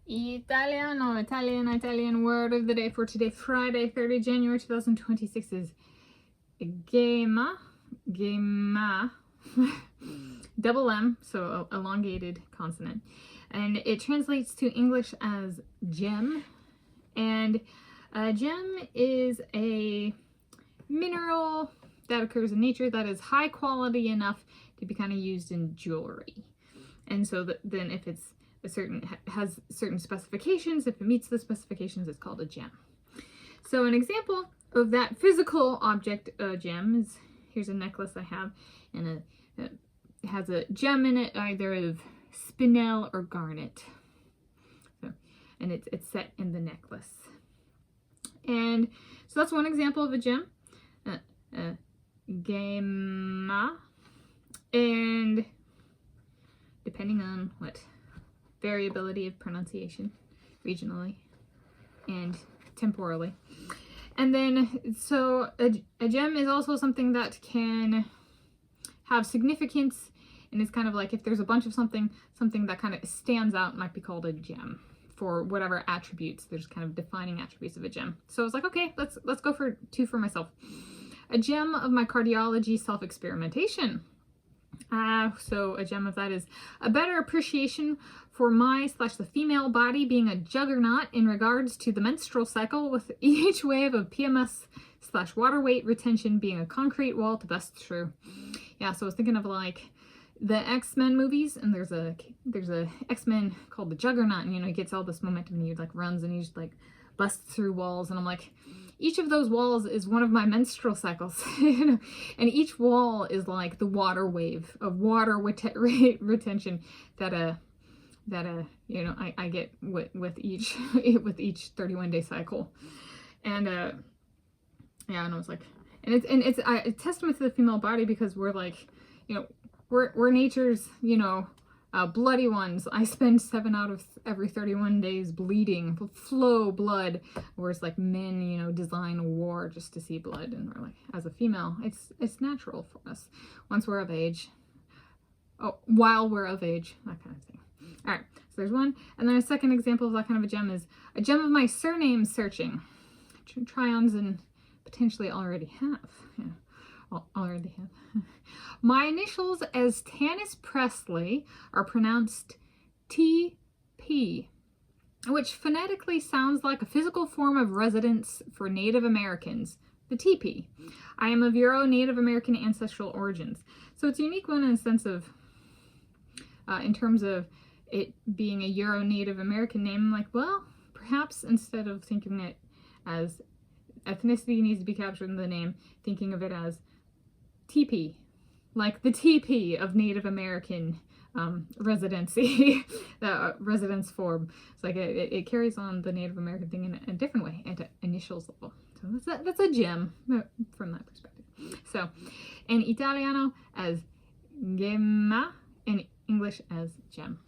Italian word of the day for today, Friday, 30 January 2026 is Gemma. Double M, so elongated consonant. And it translates to English as gem. And a gem is a mineral that occurs in nature that is high quality enough to be kind of used in jewelry. And so then if it's has certain specifications, if it meets the specifications, it's called a gem. So an example of that physical object, a gem, is here's a necklace I have, and it has a gem in it, either of spinel or garnet. So, and it's set in the necklace. And so that's one example of a gem. Gemma. And depending on what variability of pronunciation regionally and temporally. And then, so a gem is also something that can have significance, and it's kind of like if there's a bunch of something that kind of stands out might be called a gem for whatever attributes. There's kind of defining attributes of a gem. So I was like, okay, let's go for two for myself. A gem of my cardiology self-experimentation. So a gem of that is a better appreciation for the female body being a juggernaut in regards to the menstrual cycle, with each wave of PMS/water weight retention being a concrete wall to bust through. Yeah, so I was thinking of like the X-Men movies, and there's a X-Men called the Juggernaut, and he gets all this momentum, and he like runs and he just like busts through walls, and I'm like, each of those walls is one of my menstrual cycles, and each wall is like the water wave of water retention that I get with each 31-day cycle. And yeah, and I was like, and it's a testament to the female body, because we're like, we're nature's, bloody ones. I spend 7 out of every 31 days bleeding, flow blood, whereas like men, design war just to see blood. And we're like, as a female, it's natural for us once we're of age. Oh, while we're of age, that kind of thing. All right, so there's one. And then a second example of that kind of a gem is a gem of my surname searching. Try-ons and potentially already have. Yeah, already have. My initials as Tanis Coralee are pronounced TP, which phonetically sounds like a physical form of residence for Native Americans, the TP. I am of Euro-Native American ancestral origins. So it's a unique one in the sense of, in terms of it being a Euro-Native American name, I'm like, well, perhaps instead of thinking it as ethnicity needs to be captured in the name, thinking of it as TP, like the TP of Native American residency, residence form. It's like it carries on the Native American thing in a different way at an initials level. So that's a gem from that perspective. So in Italiano as Gemma, in English as gem.